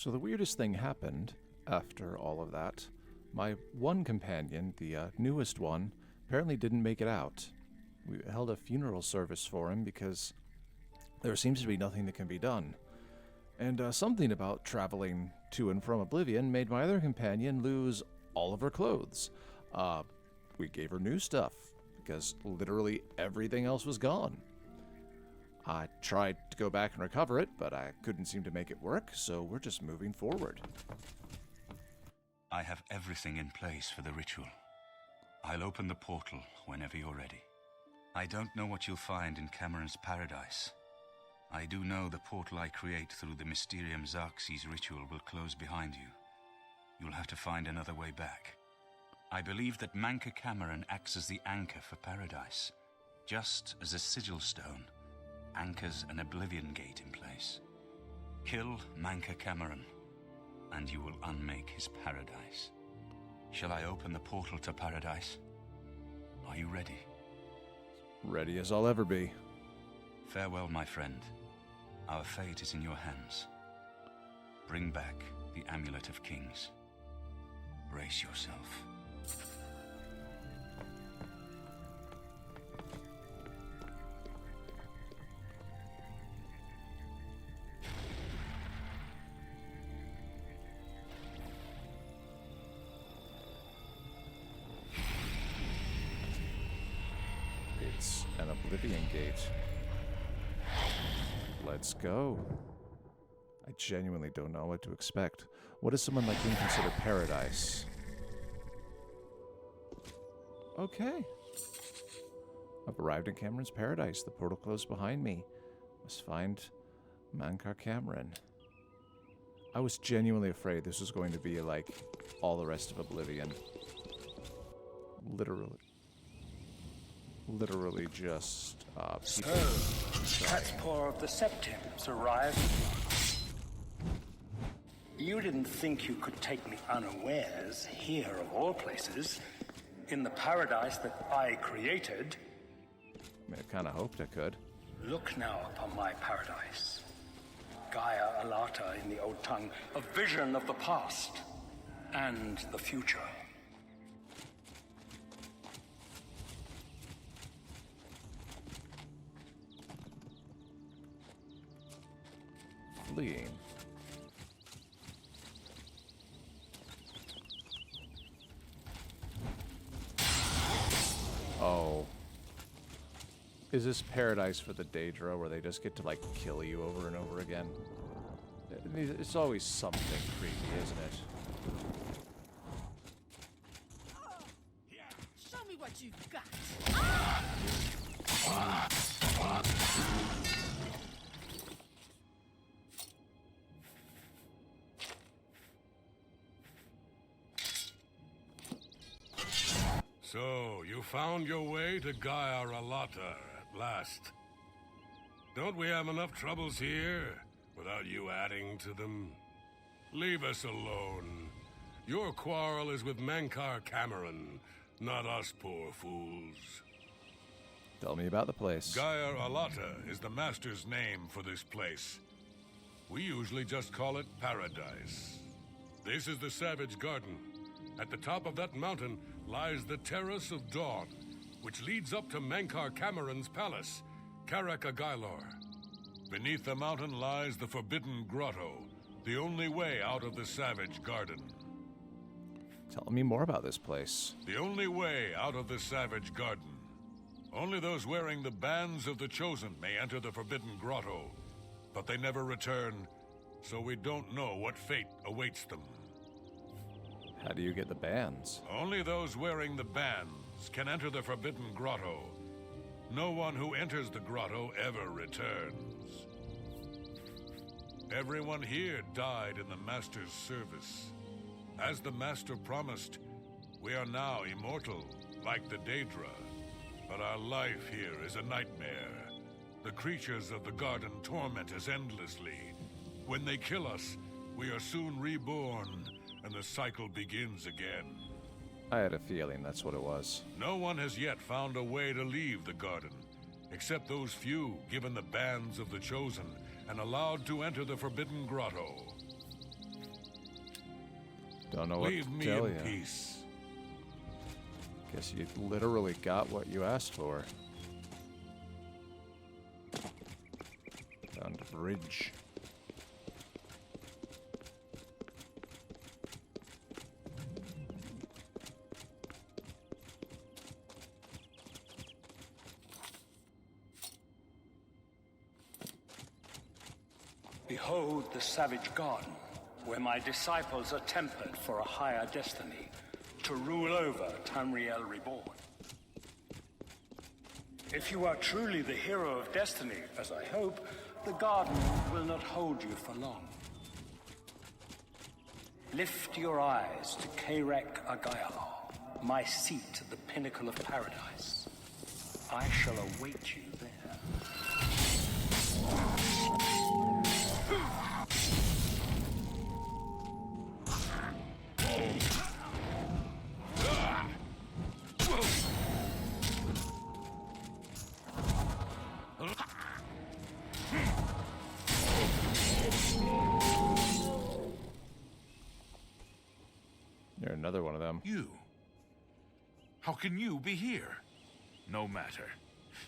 So the weirdest thing happened after all of that. My one companion, the newest one, apparently didn't make it out. We held a funeral service for him because there seems to be nothing that can be done. And something about traveling to and from Oblivion made my other companion lose all of her clothes. We gave her new stuff because literally everything else was gone. I tried to go back and recover it, but I couldn't seem to make it work, so we're just moving forward. I have everything in place for the ritual. I'll open the portal whenever you're ready. I don't know what you'll find in Cameron's paradise. I do know the portal I create through the Mysterium Xarxes ritual will close behind you. You'll have to find another way back. I believe that Manka Cameron acts as the anchor for paradise, just as a sigil stone anchors an Oblivion gate in place. Kill Manka Cameron, and you will unmake his paradise. Shall I open the portal to paradise? Are you ready? Ready as I'll ever be. Farewell, my friend. Our fate is in your hands. Bring back the Amulet of Kings. Brace yourself. It's an Oblivion gate. Let's go. I genuinely don't know what to expect. What does someone like me consider paradise? Okay. I've arrived in Cameron's paradise. The portal closed behind me. Must find Manka Cameron. I was genuinely afraid this was going to be like all the rest of Oblivion. Literally just So, Catspore of the Septims arrived. You didn't think you could take me unawares here, of all places, in the paradise that I created. I mean, I kind of hoped I could. Look now upon my paradise. Gaia Alata in the old tongue, a vision of the past and the future. Fleeing. Oh. Is this paradise for the Daedra where they just get to, like, kill you over and over again? It's always something creepy, isn't it? Show me what you've got. So, you found your way to Gaia Alata at last. Don't we have enough troubles here without you adding to them? Leave us alone. Your quarrel is with Manka Cameron, not us poor fools. Tell me about the place. Gaia Alata is the Master's name for this place. We usually just call it Paradise. This is the Savage Garden. At the top of that mountain lies the Terrace of Dawn, which leads up to Manka Cameron's palace, Karaka Gailor. Beneath the mountain lies the Forbidden Grotto, the only way out of the Savage Garden. Tell me more about this place. The only way out of the Savage Garden. Only those wearing the bands of the Chosen may enter the Forbidden Grotto, but they never return, so we don't know what fate awaits them. How do you get the bands? Only those wearing the bands can enter the Forbidden Grotto. No one who enters the grotto ever returns. Everyone here died in the Master's service. As the Master promised, we are now immortal, like the Daedra. But our life here is a nightmare. The creatures of the garden torment us endlessly. When they kill us, we are soon reborn, and the cycle begins again. I had a feeling that's what it was. No one has yet found a way to leave the garden, except those few given the bands of the Chosen and allowed to enter the Forbidden Grotto. Don't know what Leave to me tell in you. peace. Guess you literally got what you asked for. Found a bridge. Behold the savage garden, where my disciples are tempered for a higher destiny, to rule over Tamriel Reborn. If you are truly the hero of destiny, as I hope, the garden will not hold you for long. Lift your eyes to Kairek Agayalor, my seat at the pinnacle of paradise. I shall await you there. You're another one of them. You? How can you be here? No matter.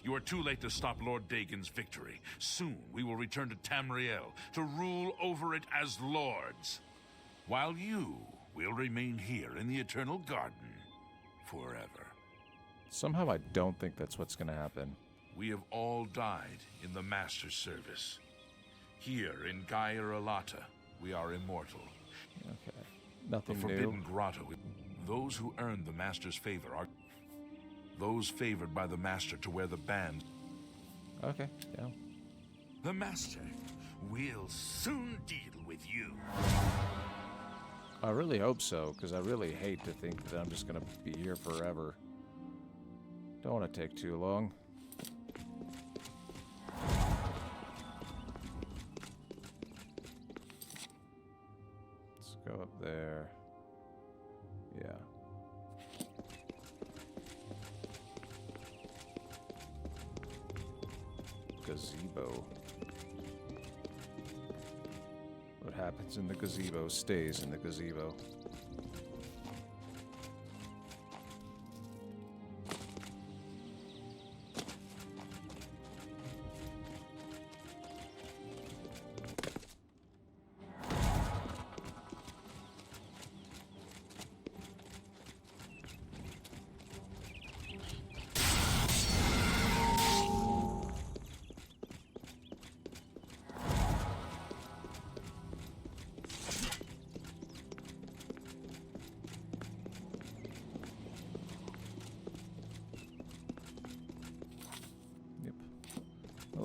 You are too late to stop Lord Dagon's victory. Soon we will return to Tamriel to rule over it as lords. While you will remain here in the Eternal Garden forever. Somehow I don't think that's what's going to happen. We have all died in the Master's service. Here in Gaia Alata, we are immortal. Okay. The Nothing Forbidden new. Grotto. Those who earn the Master's favor are those favored by the Master to wear the band. Okay, yeah. The Master will soon deal with you. I really hope so, because I really hate to think that I'm just going to be here forever. Don't want to take too long. Let's go up there. Yeah. Gazebo. What happens in the gazebo stays in the gazebo.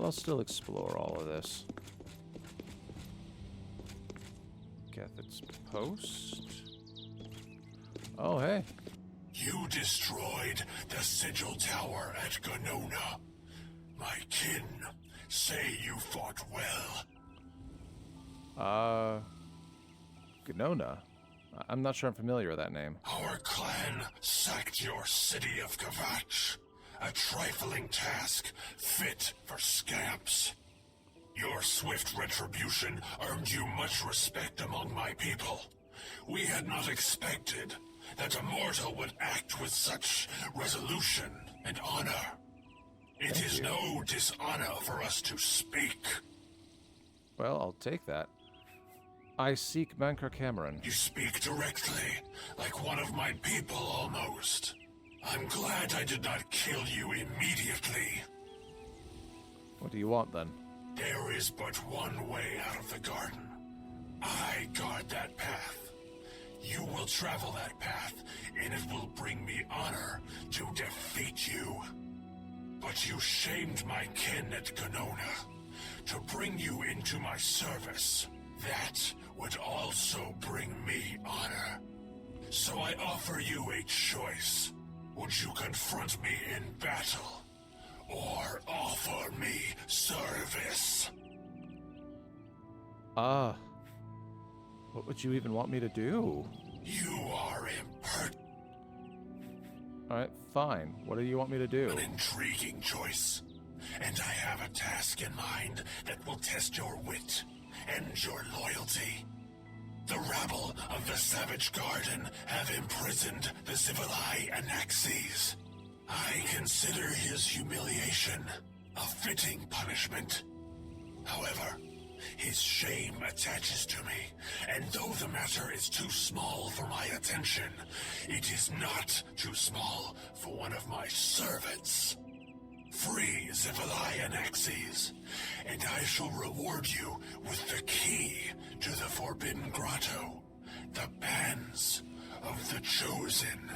I'll still explore all of this. Gethet's Post? Oh, hey. You destroyed the Sigil Tower at Ganona. My kin say you fought well. Ganona? I'm not sure I'm familiar with that name. Our clan sacked your city of Kavach. A trifling task, fit for scamps. Your swift retribution earned you much respect among my people. We had not expected that a mortal would act with such resolution and honor. It is no dishonor for us to speak. Well, I'll take that. I seek Mankar Cameron. You speak directly, like one of my people almost. I'm glad I did not kill you immediately. What do you want, then? There is but one way out of the garden. I guard that path. You will travel that path, and it will bring me honor to defeat you. But you shamed my kin at Ganona. To bring you into my service, that would also bring me honor. So I offer you a choice. Would you confront me in battle, or offer me service? What would you even want me to do? You are impertinent. Alright, fine. What do you want me to do? An intriguing choice. And I have a task in mind that will test your wit and your loyalty. The rabble of the Savage Garden have imprisoned the Zivilai Anaxes. I consider his humiliation a fitting punishment. However, his shame attaches to me, and though the matter is too small for my attention, it is not too small for one of my servants. Free Zivilai Anaxes, and I shall reward you with the key to the Forbidden Grotto, the bands of the Chosen.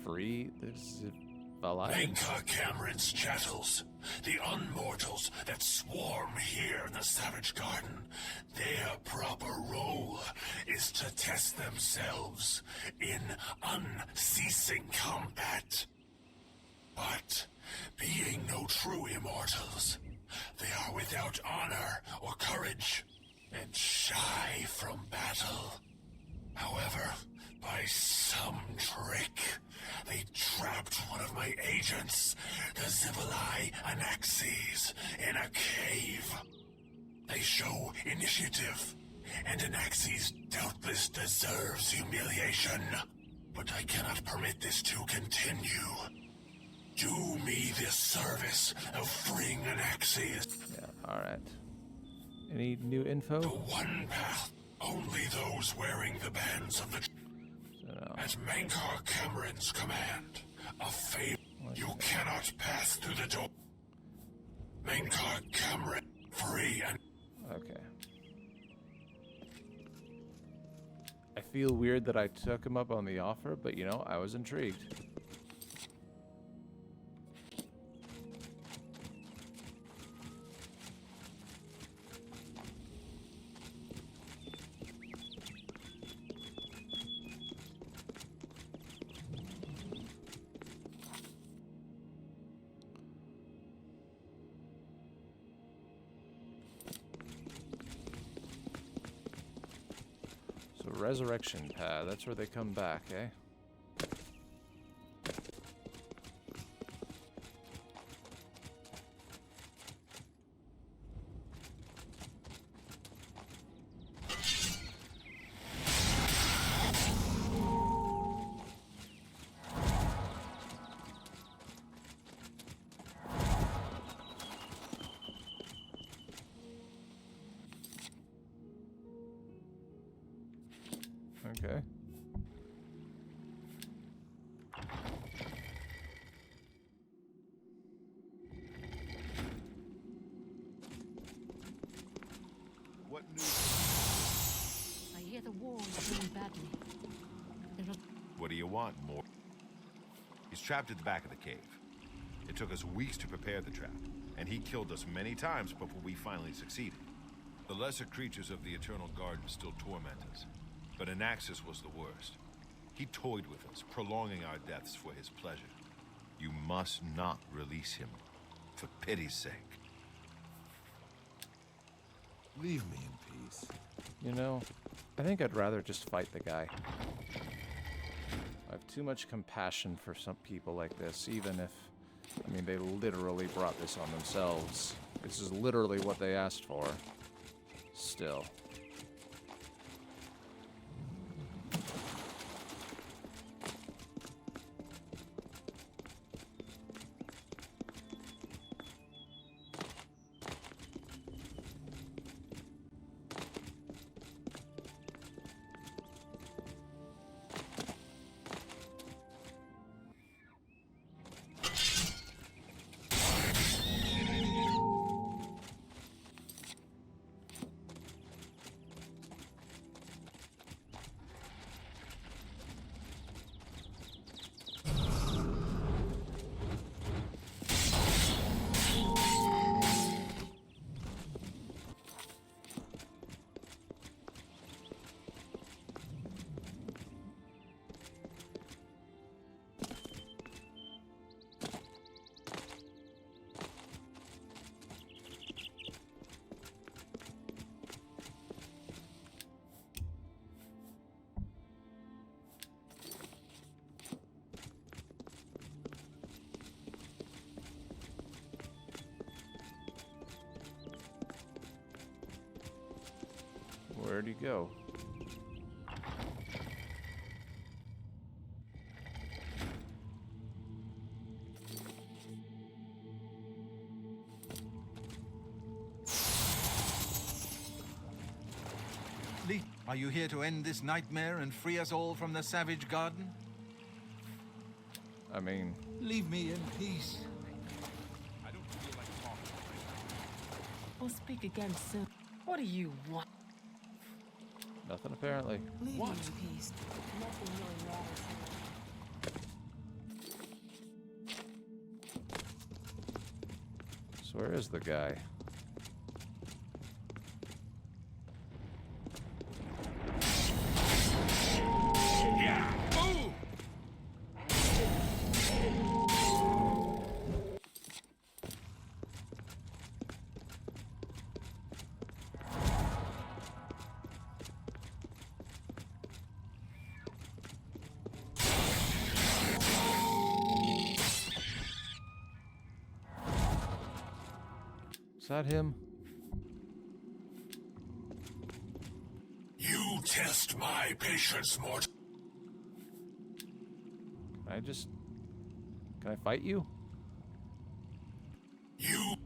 Free? There's Valai? Menka Cameron's chattels, the unmortals that swarm here in the Savage Garden, their proper role is to test themselves in unceasing combat. But, being no true immortals, they are without honor or courage, and shy from battle. However, by some trick, they trapped one of my agents, the Zivilai Anaxes, in a cave. They show initiative, and Anaxes doubtless deserves humiliation. But I cannot permit this to continue. Do me this service of freeing Anaxes. Yeah, alright. Any new info? The one path, only those wearing the bands of the... At Mankar Cameron's command, a favor. You cannot pass through the door. Mankar Cameron, free and... Okay. I feel weird that I took him up on the offer, but you know, I was intrigued. Resurrection pad, that's where they come back, eh? Okay. What news? I hear the war is going badly. What do you want, more? He's trapped at the back of the cave. It took us weeks to prepare the trap, and he killed us many times before we finally succeeded. The lesser creatures of the Eternal Garden still torment us, but Anaxes was the worst. He toyed with us, prolonging our deaths for his pleasure. You must not release him, for pity's sake. Leave me in peace. You know, I think I'd rather just fight the guy. I have too much compassion for some people like this, even if, I mean, they literally brought this on themselves. This is literally what they asked for. Still. Where'd he go? fleet? Are you here to end this nightmare and free us all from the Savage Garden? I mean... Leave me in peace. I don't feel like talking right We'll speak again soon. What do you want? Nothing, apparently. Leave What? me in peace. Nothing really matters. So where is the guy? Yeah! Move! Is that him? You test my patience, Mort. Can I just... Can I fight you? You...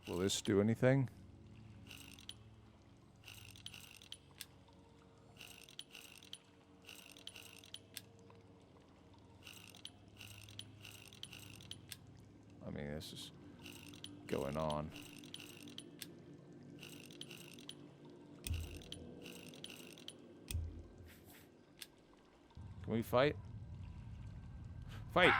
Will this do anything? I mean, this is going on. Can we fight? Fight!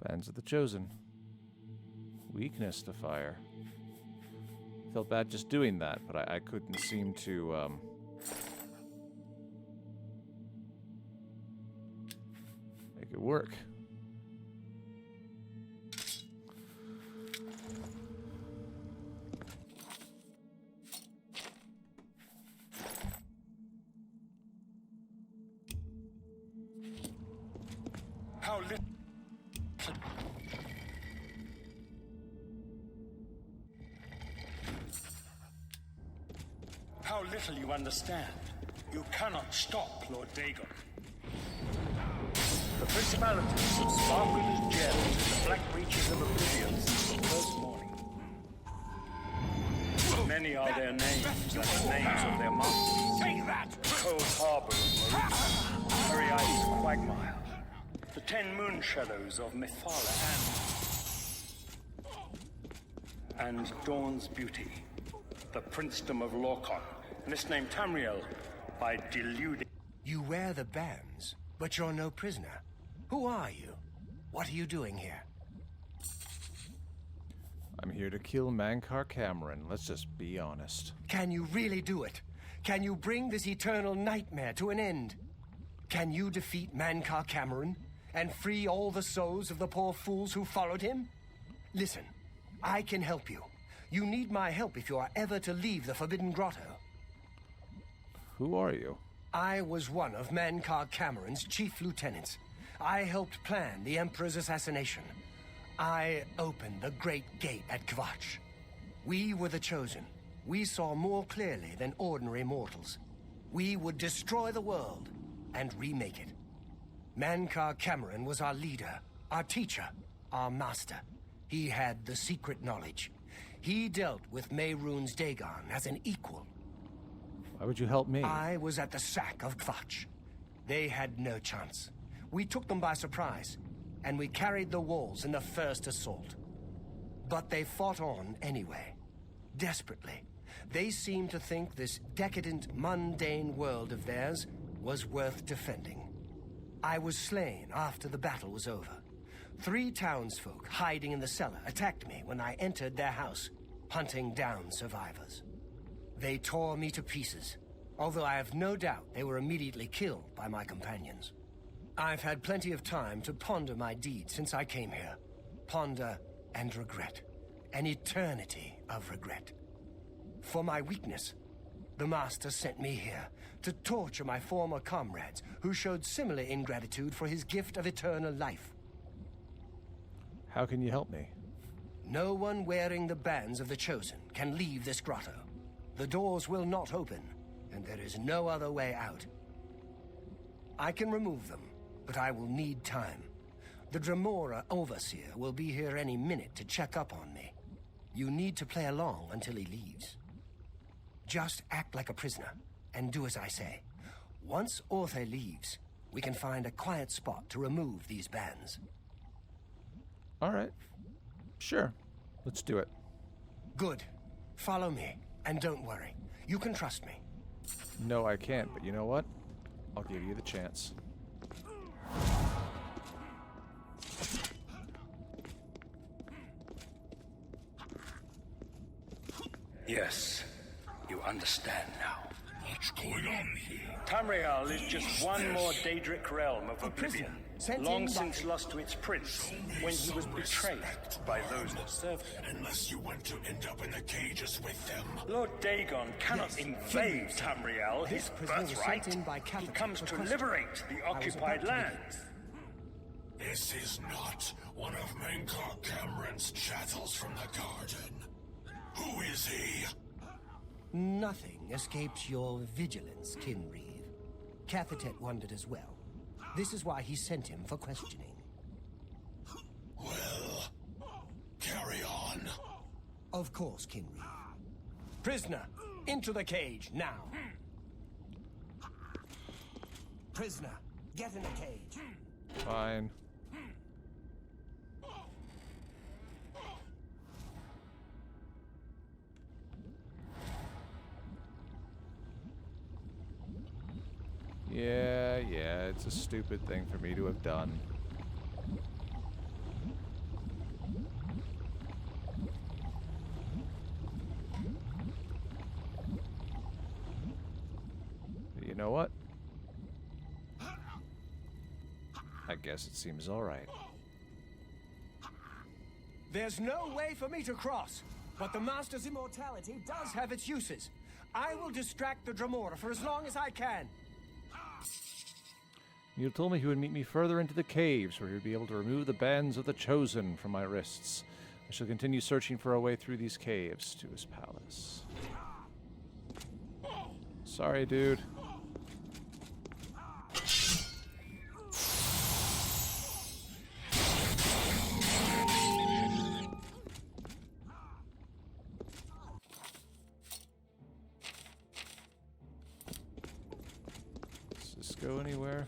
Bands of the Chosen. Weakness to fire. Felt bad just doing that, but I couldn't seem to, make it work. How little... How little you understand. You cannot stop Lord Dagon. The principalities have sparkled as gems in the black reaches of Oblivion since the first morning. Many are their names, like the names of their masters. Take that! Cold Harbor of Marine, Hurry Ice Quagmire, the 10 moon shadows of Mythala, and Dawn's Beauty, the princedom of Lorcon, misnamed Tamriel by deluding. You wear the bands, but you're no prisoner. Who are you? What are you doing here? I'm here to kill Mankar Cameron. Let's just be honest. Can you really do it? Can you bring this eternal nightmare to an end? Can you defeat Mankar Cameron and free all the souls of the poor fools who followed him? Listen, I can help you. You need my help if you are ever to leave the Forbidden Grotto. Who are you? I was one of Mankar Cameron's chief lieutenants. I helped plan the Emperor's assassination. I opened the Great Gate at Kvatch. We were the Chosen. We saw more clearly than ordinary mortals. We would destroy the world and remake it. Mankar Cameron was our leader, our teacher, our master. He had the secret knowledge. He dealt with Mehrunes Dagon as an equal. Why would you help me? I was at the sack of Kvatch. They had no chance. We took them by surprise, and we carried the walls in the first assault. But they fought on anyway, desperately. They seemed to think this decadent, mundane world of theirs was worth defending. I was slain after the battle was over. 3 townsfolk hiding in the cellar attacked me when I entered their house, hunting down survivors. They tore me to pieces, although I have no doubt they were immediately killed by my companions. I've had plenty of time to ponder my deeds since I came here. Ponder and regret. An eternity of regret. For my weakness, the Master sent me here to torture my former comrades who showed similar ingratitude for his gift of eternal life. How can you help me? No one wearing the bands of the Chosen can leave this grotto. The doors will not open, and there is no other way out. I can remove them, but I will need time. The Dremora Overseer will be here any minute to check up on me. You need to play along until he leaves. Just act like a prisoner, and do as I say. Once Orthe leaves, we can find a quiet spot to remove these bands. All right. Sure. Let's do it. Good. Follow me, and don't worry. You can trust me. No, I can't, but you know what? I'll give you the chance. Yes, you understand now. What's going on here? Tamriel is just one more Daedric realm of Oblivion, long since lost to its prince, when he was betrayed by those that served him. Unless you want to end up in the cages with them. Lord Dagon cannot invade Tamriel, his birthright. He comes to liberate the occupied lands. This is not one of Mankar Cameron's chattels from the garden. Who is he? Nothing escapes your vigilance, Kinreeve. Cathatet wondered as well. This is why he sent him for questioning. Well, carry on. Of course, Kinreeve. Prisoner, into the cage, now. Prisoner, get in the cage. Fine. Yeah, it's a stupid thing for me to have done. But you know what? I guess it seems alright. There's no way for me to cross, but the Master's immortality does have its uses. I will distract the Dremora for as long as I can. You told me he would meet me further into the caves, where he would be able to remove the bands of the Chosen from my wrists. I shall continue searching for a way through these caves to his palace. Sorry, dude. Does this go anywhere?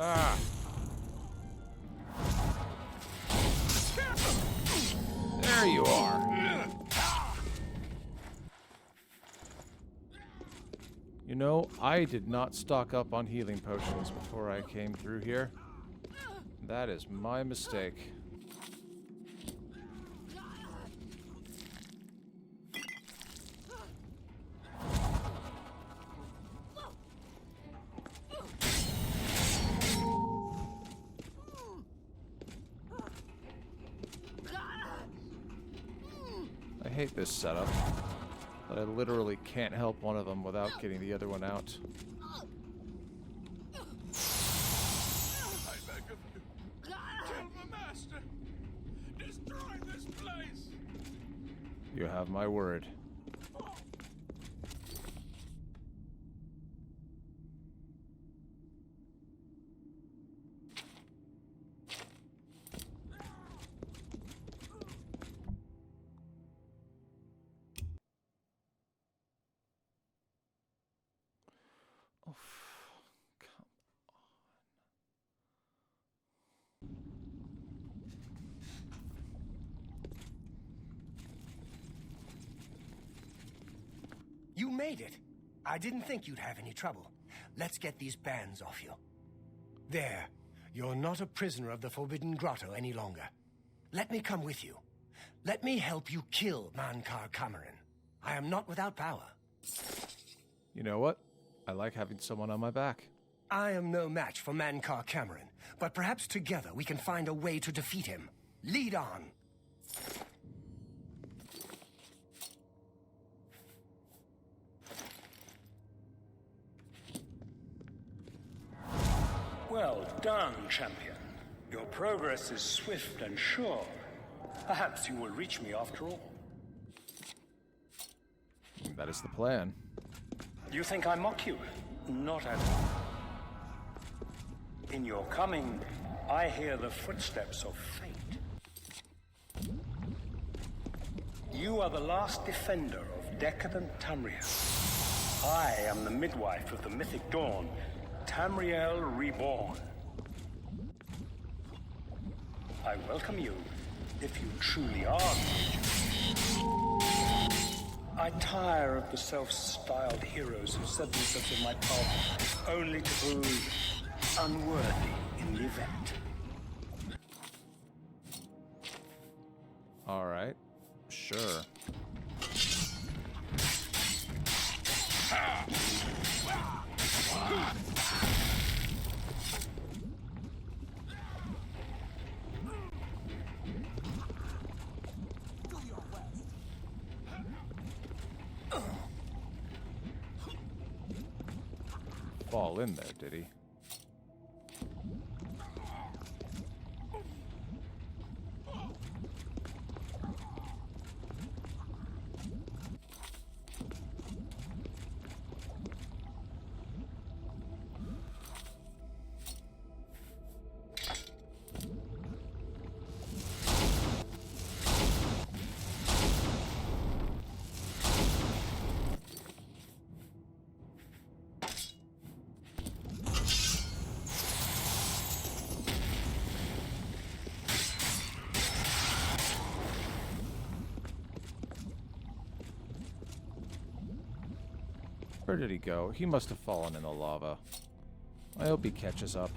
Ah. There you are. You know, I did not stock up on healing potions before I came through here. That is my mistake. I hate this setup. That I literally can't help one of them without getting the other one out. I beg of you, kill the Master! Destroy this place! You have my word. You made it. I didn't think you'd have any trouble. Let's get these bands off you. There. You're not a prisoner of the Forbidden Grotto any longer. Let me come with you. Let me help you kill Mankar Cameron. I am not without power. You know what? I like having someone on my back. I am no match for Mankar Cameron, but perhaps together we can find a way to defeat him. Lead on. Well done, champion. Your progress is swift and sure. Perhaps you will reach me after all. That is the plan. You think I mock you? Not at all. In your coming, I hear the footsteps of fate. You are the last defender of decadent Tamriel. I am the midwife of the mythic dawn, Tamriel Reborn. I welcome you, if you truly are the I tire of the self-styled heroes who set themselves in my path only to prove unworthy in the event. All right. Sure. Fall in there, did he? Where did he go? He must have fallen in the lava. I hope he catches up.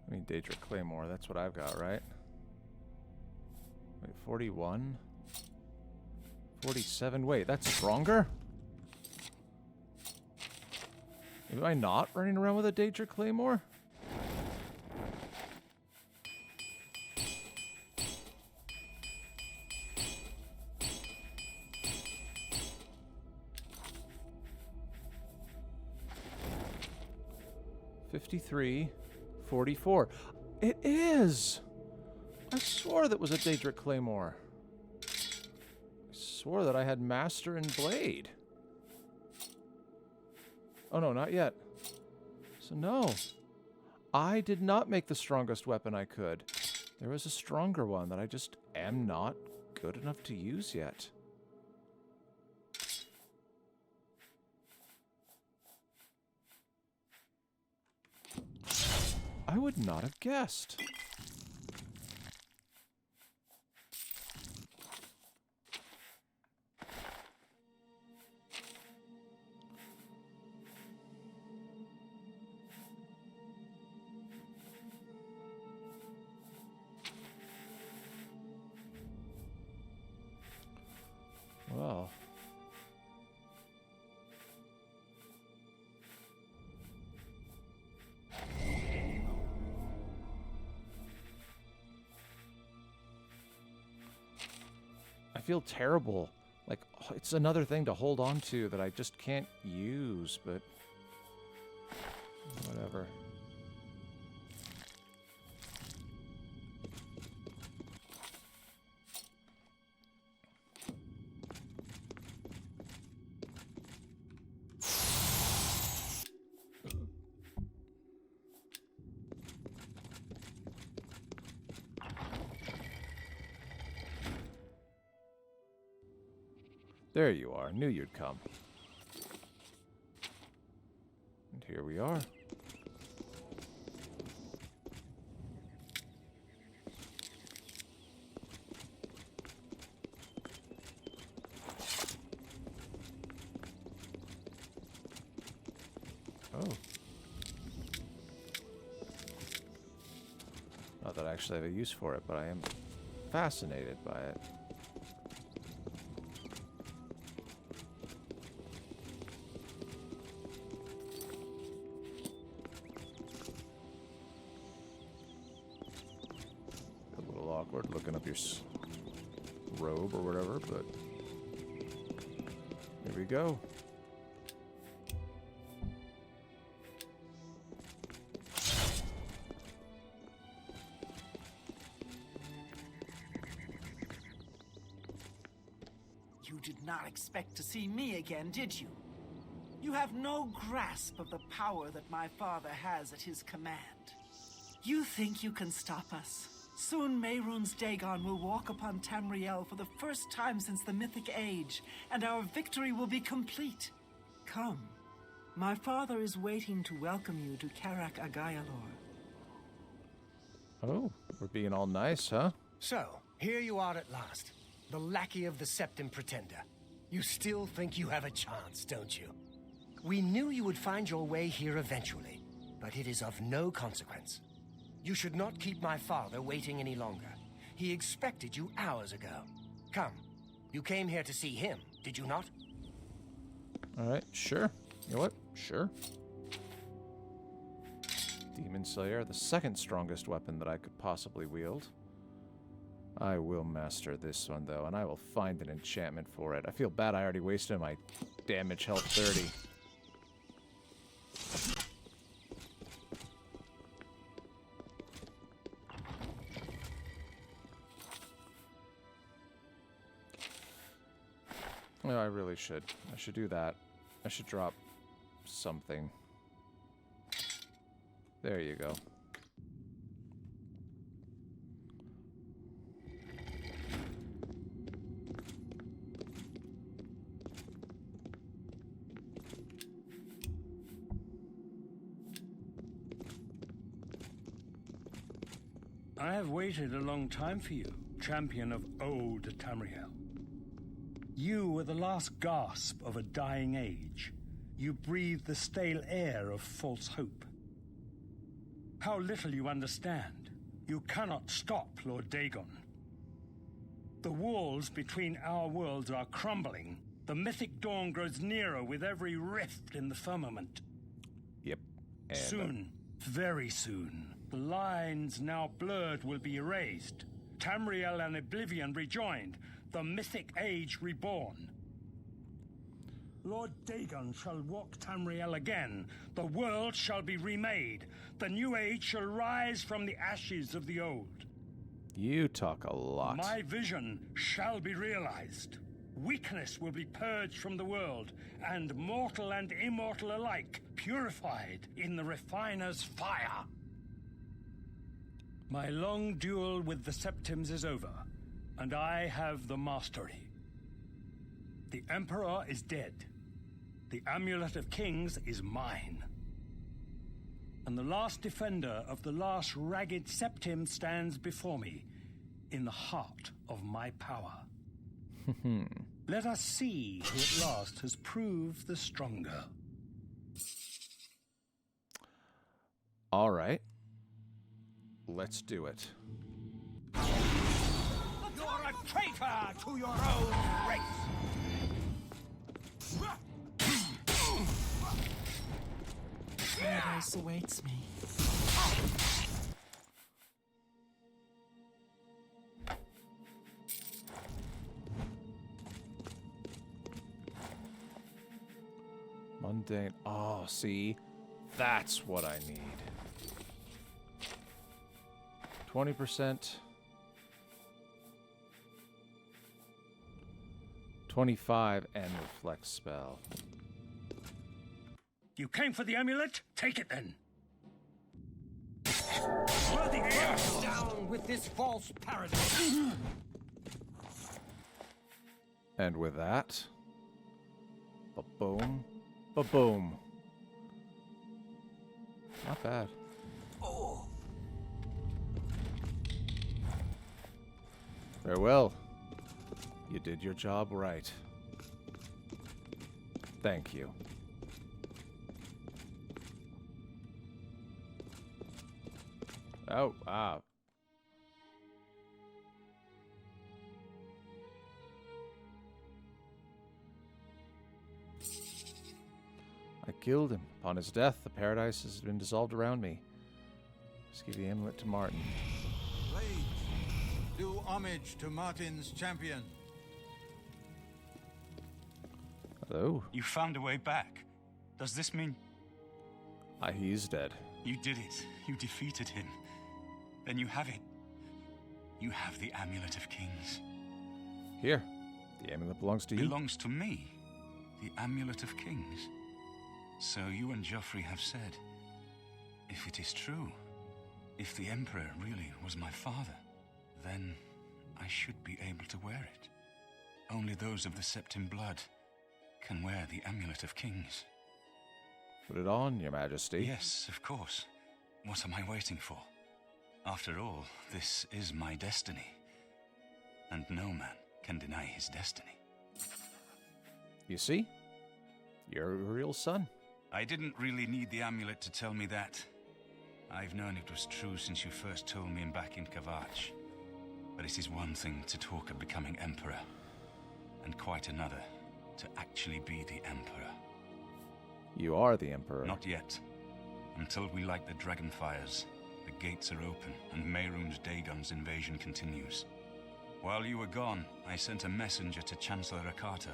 I mean, Daedric Claymore, that's what I've got, right? Wait, 41? 47? Wait, that's stronger? Am I not running around with a Daedric Claymore? $53, 44. It is! I swore that was a Daedric Claymore. I swore that I had Master and Blade. Oh no, not yet. So no. I did not make the strongest weapon I could. There was a stronger one that I just am not good enough to use yet. I would not have guessed. Well. I feel terrible. Like, it's another thing to hold on to that I just can't use, but whatever. There you are. Knew you'd come. And here we are. Oh. Not that I actually have a use for it, but I am fascinated by it. A little awkward looking up your robe or whatever, but here we go. You did not expect to see me again, did you? You have no grasp of the power that my father has at his command. You think you can stop us? Soon Mehrunes Dagon will walk upon Tamriel for the first time since the Mythic Age, and our victory will be complete. Come. My father is waiting to welcome you to Karak Agayalor. Oh, we're being all nice, huh? So, here you are at last. The lackey of the Septim Pretender. You still think you have a chance, don't you? We knew you would find your way here eventually, but it is of no consequence. You should not keep my father waiting any longer. He expected you hours ago. Come, you came here to see him, did you not? Alright, sure. You know what? Sure. Demon Slayer, the second strongest weapon that I could possibly wield. I will master this one, though, and I will find an enchantment for it. I feel bad I already wasted my damage health 30. No, I really should. I should do that. I should drop something. There you go. I have waited a long time for you, champion of old Tamriel. You were the last gasp of a dying age. You breathed the stale air of false hope. How little you understand. You cannot stop Lord Dagon. The walls between our worlds are crumbling. The mythic dawn grows nearer with every rift in the firmament. Yep. And soon, very soon, the lines now blurred will be erased. Tamriel and Oblivion rejoined, the mythic age reborn. Lord Dagon shall walk Tamriel again. The world shall be remade. The new age shall rise from the ashes of the old. You talk a lot. My vision shall be realized. Weakness will be purged from the world, and mortal and immortal alike purified in the refiner's fire. My long duel with the Septims is over, and I have the mastery. The Emperor is dead. The Amulet of Kings is mine. And the last defender of the last ragged Septim stands before me, in the heart of my power. Let us see who at last has proved the stronger. All right. Let's do it. You're a traitor to your own race! Paradise awaits me. Mundane. Oh, see? That's what I need. 20%. 25 and reflect spell. You came for the amulet? Take it then. Down with this false paradise. And with that, Ba-boom. Ba-boom. Not bad. Oh. Farewell. You did your job right. Thank you. Oh, ah. I killed him. Upon his death, the paradise has been dissolved around me. Just give the amulet to Martin. Blades, do homage to Martin's champion. Hello? You found a way back. Does this mean... He's dead. You did it. You defeated him. Then you have it. You have the Amulet of Kings. Here. The amulet belongs to you. Belongs to me. The Amulet of Kings. So you and Joffrey have said, if it is true, if the Emperor really was my father, then I should be able to wear it. Only those of the Septim blood can wear the Amulet of Kings. Put it on, Your Majesty. Yes, of course. What am I waiting for? After all, this is my destiny. And no man can deny his destiny. You see? You're a real son. I didn't really need the amulet to tell me that. I've known it was true since you first told me back in Kavach. But it is one thing to talk of becoming Emperor, and quite another to actually be the Emperor. You are the Emperor. Not yet. Until we light the Dragonfires, the gates are open, and Mehrunes Dagon's invasion continues. While you were gone, I sent a messenger to Chancellor Akato.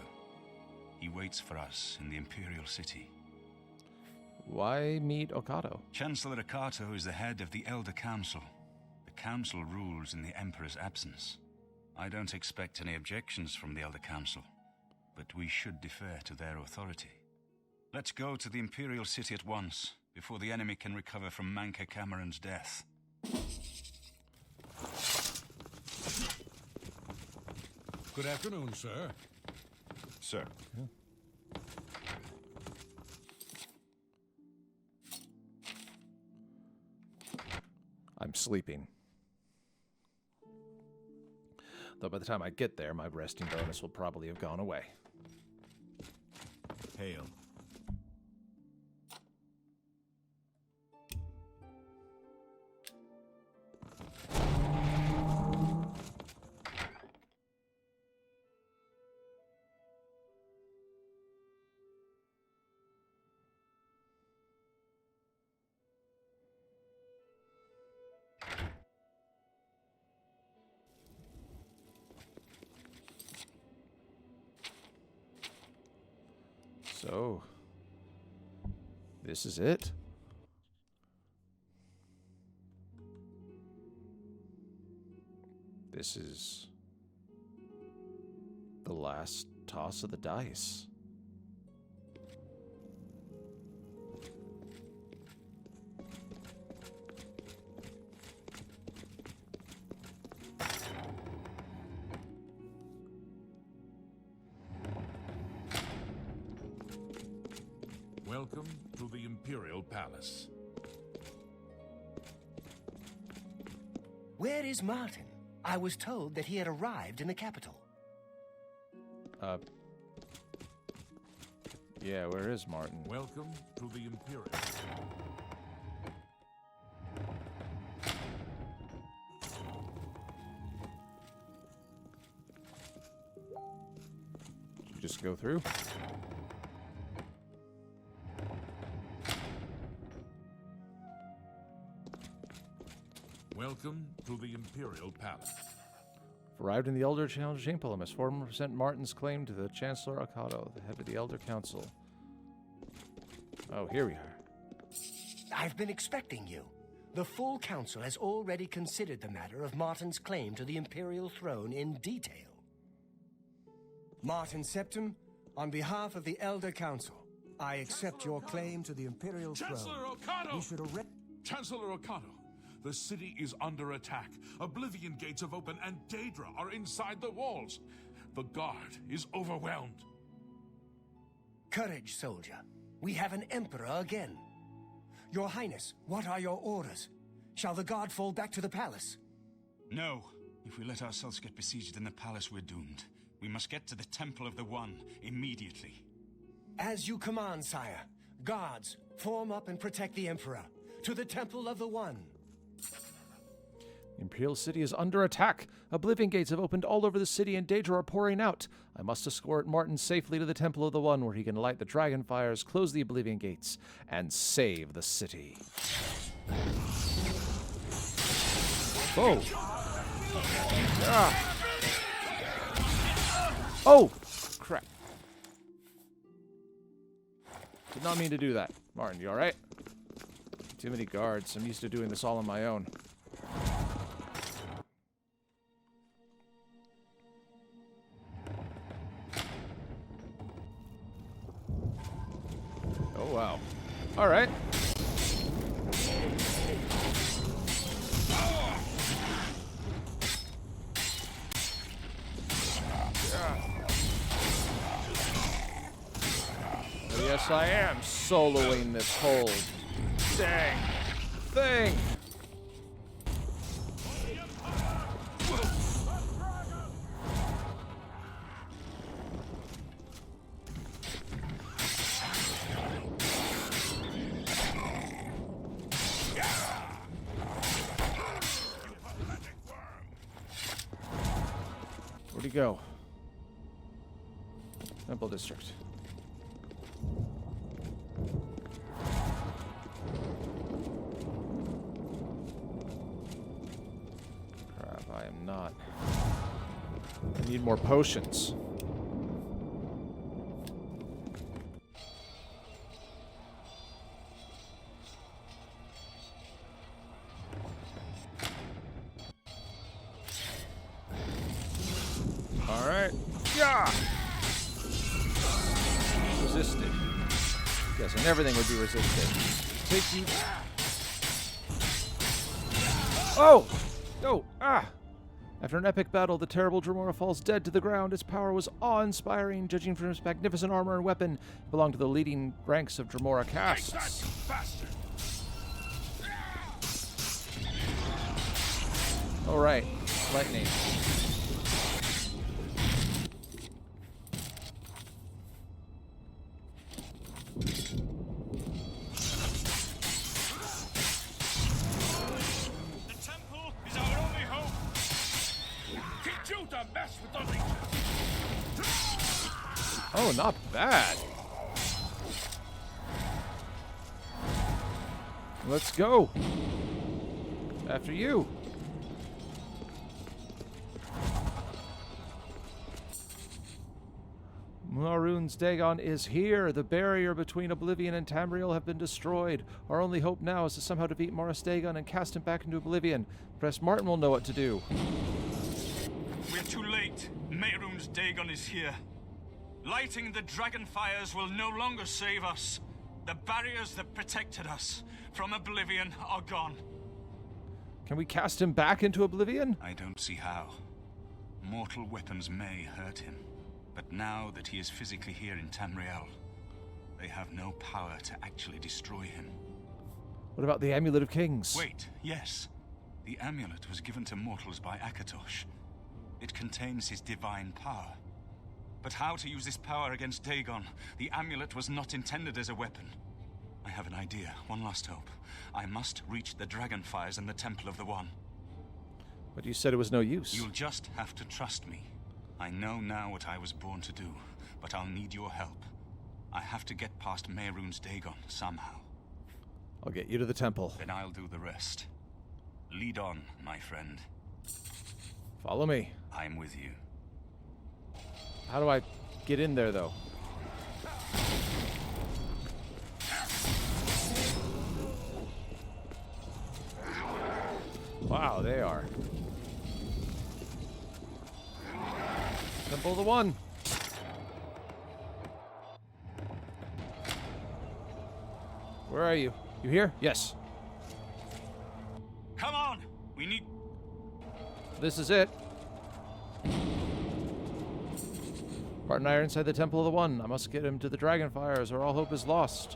He waits for us in the Imperial City. Why meet Okato? Chancellor Akato is the head of the Elder Council. The Council rules in the Emperor's absence. I don't expect any objections from the Elder Council, but we should defer to their authority. Let's go to the Imperial City at once, before the enemy can recover from Manca Cameron's death. Good afternoon, sir. Sir. Yeah. I'm sleeping. Though by the time I get there, my resting bonus will probably have gone away. Hail. So, this is it? This is the last toss of the dice. Welcome to the Imperial Palace. Where is Martin? I was told that he had arrived in the capital. Yeah, where is Martin? Welcome to the Imperial. Did you just go through? Welcome to the Imperial Palace. Arrived in the Elder Chamber, must present Martin's claim to the Chancellor Akato, the head of the Elder Council. Oh, here we are. I've been expecting you. The full council has already considered the matter of Martin's claim to the Imperial throne in detail. Martin Septim, on behalf of the Elder Council, I accept your claim to the Imperial Chancellor throne. Okato! You should arrest... Chancellor Okato, the city is under attack. Oblivion gates have opened and Daedra are inside the walls. The guard is overwhelmed. Courage, soldier. We have an emperor again. Your Highness, what are your orders? Shall the guard fall back to the palace? No. If we let ourselves get besieged in the palace, we're doomed. We must get to the Temple of the One immediately. As you command, sire. Guards, form up and protect the Emperor. To the Temple of the One. The Imperial City is under attack. Oblivion gates have opened all over the city and danger are pouring out. I must escort Martin safely to the Temple of the One, where he can light the dragon fires, close the Oblivion gates, and save the city. Oh! Ah. Oh! Crap. Did not mean to do that. Martin, you alright? Too many guards. I'm used to doing this all on my own. Oh, wow. Alright. Yes, I am soloing this whole dang thing. Where'd he go? Temple District. Crap, I am not. I need more potions. Alright. Yeah! Resisted. Guessing everything would be resisted. Take you. Oh! Oh! Ah! After an epic battle, the terrible Dremora falls dead to the ground. Its power was awe-inspiring, judging from its magnificent armor and weapon. It belonged to the leading ranks of Dremora castes. Alright. Lightning. Oh, not bad. Let's go. After you. Maroon's Dagon is here. The barrier between Oblivion and Tamriel have been destroyed. Our only hope now is to somehow defeat Morris Dagon and cast him back into Oblivion. Perhaps Martin will know what to do. We're too late. Mehrunes Dagon is here. Lighting the dragon fires will no longer save us. The barriers that protected us from Oblivion are gone. Can we cast him back into Oblivion? I don't see how. Mortal weapons may hurt him, but now that he is physically here in Tamriel, they have no power to actually destroy him. What about the Amulet of Kings? Wait, yes. The amulet was given to mortals by Akatosh. It contains his divine power. But how to use this power against Dagon? The amulet was not intended as a weapon. I have an idea. One last hope. I must reach the dragon fires in the Temple of the One. But you said it was no use. You'll just have to trust me. I know now what I was born to do, but I'll need your help. I have to get past Mehrunes Dagon somehow. I'll get you to the temple. Then I'll do the rest. Lead on, my friend. Follow me. I'm with you. How do I get in there, though? Wow, they are. Temple of the One. Where are you? You here? Yes. Come on! We need... This is it. Martin and I are inside the Temple of the One. I must get him to the Dragonfires, or all hope is lost.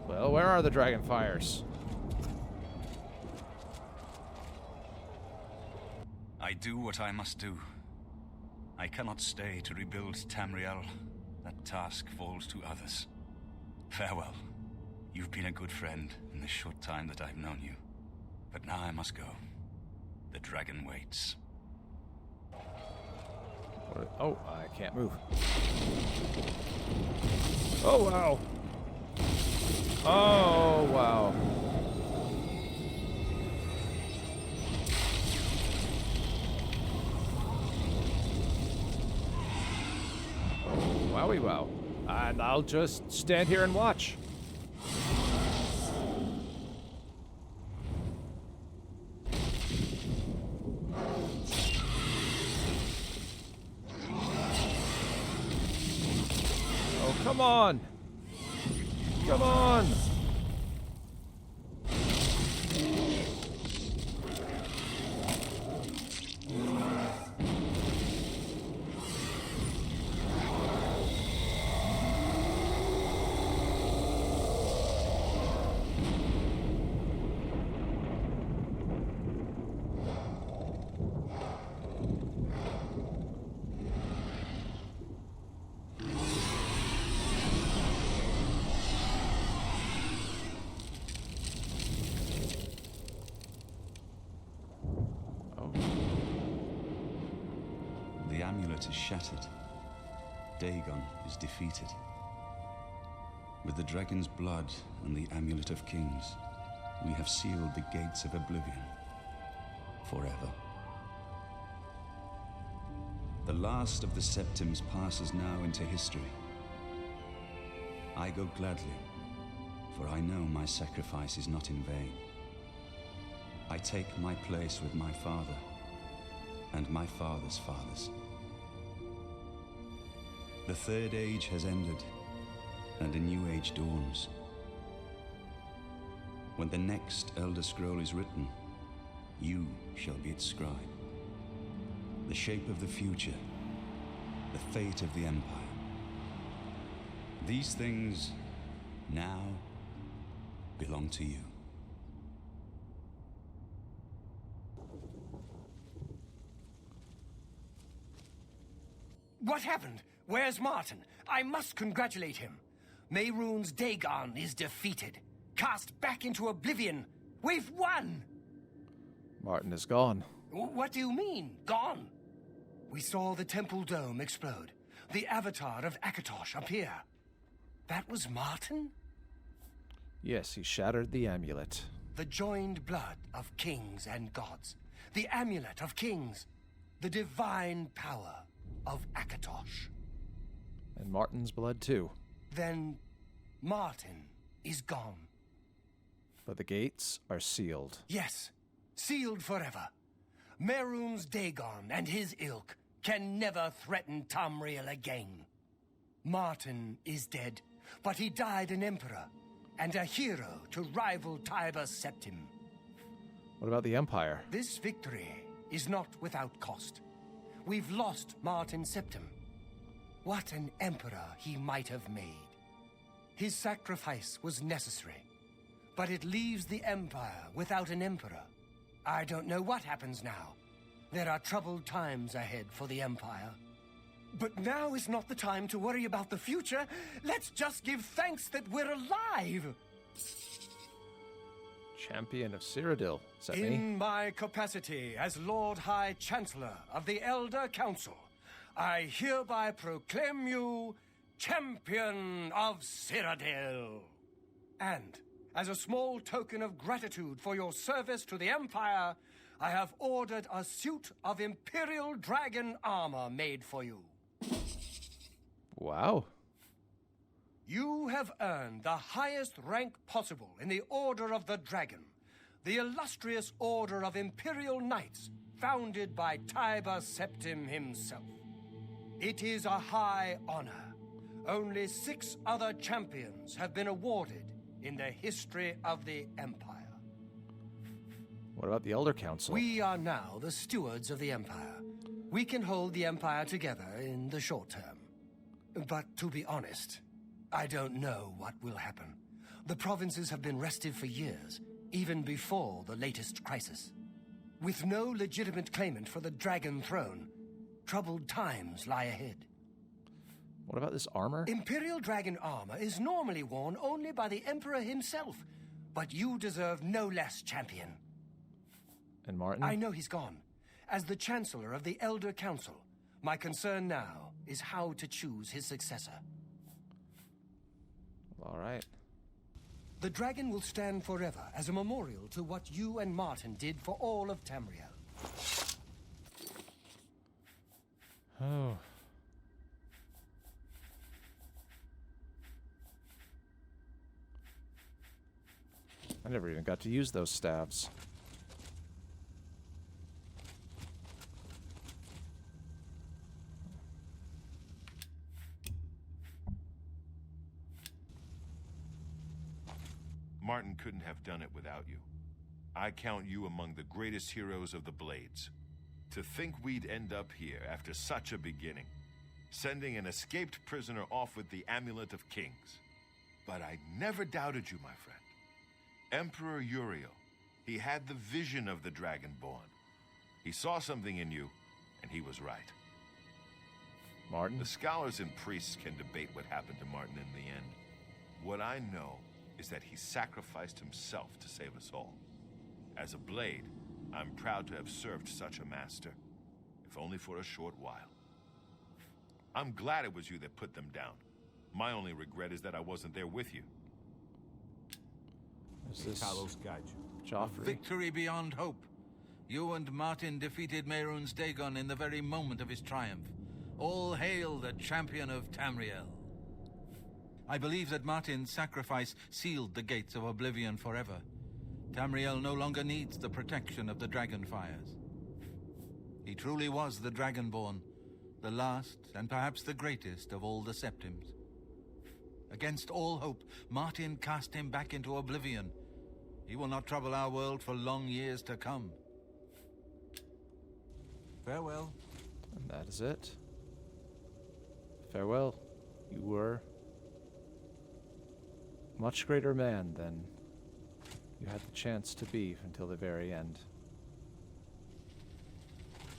Well, where are the Dragonfires? I do what I must do. I cannot stay to rebuild Tamriel. That task falls to others. Farewell. You've been a good friend in the short time that I've known you. But now I must go. The dragon waits. Oh, I can't move. Oh, wow. Oh, wow. Oh, wowie wow. And I'll just stand here and watch. Come on! Come on! The amulet is shattered. Dagon is defeated. With the dragon's blood and the amulet of kings, we have sealed the gates of Oblivion forever. The last of the Septims passes now into history. I go gladly, for I know my sacrifice is not in vain. I take my place with my father and my father's fathers. The Third Age has ended, and a new age dawns. When the next Elder Scroll is written, you shall be its scribe. The shape of the future, the fate of the Empire. These things now belong to you. What happened? Where's Martin? I must congratulate him. Mehrunes Dagon is defeated. Cast back into Oblivion. We've won! Martin is gone. What do you mean, gone? We saw the temple dome explode. The avatar of Akatosh appear. That was Martin? Yes, he shattered the amulet. The joined blood of kings and gods. The amulet of kings. The divine power of Akatosh. And Martin's blood, too. Then Martin is gone. But the gates are sealed. Yes, sealed forever. Mehrunes Dagon and his ilk can never threaten Tamriel again. Martin is dead, but he died an emperor and a hero to rival Tiber Septim. What about the Empire? This victory is not without cost. We've lost Martin Septim. What an emperor he might have made. His sacrifice was necessary, but it leaves the Empire without an emperor. I don't know what happens now. There are troubled times ahead for the Empire. But now is not the time to worry about the future. Let's just give thanks that we're alive. Champion of Cyrodiil, is that me? In my capacity as Lord High Chancellor of the Elder Council, I hereby proclaim you Champion of Cyrodiil. And, as a small token of gratitude for your service to the Empire, I have ordered a suit of Imperial Dragon armor made for you. Wow. You have earned the highest rank possible in the Order of the Dragon, the illustrious Order of Imperial Knights, founded by Tiber Septim himself. It is a high honor. Only 6 other champions have been awarded in the history of the Empire. What about the Elder Council? We are now the stewards of the Empire. We can hold the Empire together in the short term. But to be honest, I don't know what will happen. The provinces have been restive for years, even before the latest crisis. With no legitimate claimant for the Dragon Throne, troubled times lie ahead. What about this armor? Imperial Dragon armor is normally worn only by the Emperor himself, but you deserve no less, champion. And Martin? I know he's gone. As the Chancellor of the Elder Council, my concern now is how to choose his successor. All right. The dragon will stand forever as a memorial to what you and Martin did for all of Tamriel. Oh. I never even got to use those staves. Martin couldn't have done it without you. I count you among the greatest heroes of the Blades. To think we'd end up here after such a beginning, sending an escaped prisoner off with the Amulet of Kings. But I never doubted you, my friend. Emperor Uriel, he had the vision of the Dragonborn. He saw something in you, and he was right. Martin? The scholars and priests can debate what happened to Martin in the end. What I know is that he sacrificed himself to save us all. As a Blade, I'm proud to have served such a master, if only for a short while. I'm glad it was you that put them down. My only regret is that I wasn't there with you. Is this Talos guide you. Joffrey? Victory beyond hope. You and Martin defeated Mehrunes Dagon in the very moment of his triumph. All hail the champion of Tamriel. I believe that Martin's sacrifice sealed the gates of Oblivion forever. Tamriel no longer needs the protection of the Dragonfires. He truly was the Dragonborn, the last and perhaps the greatest of all the Septims. Against all hope, Martin cast him back into Oblivion. He will not trouble our world for long years to come. Farewell. And that is it. Farewell. You were much greater man than you had the chance to be until the very end.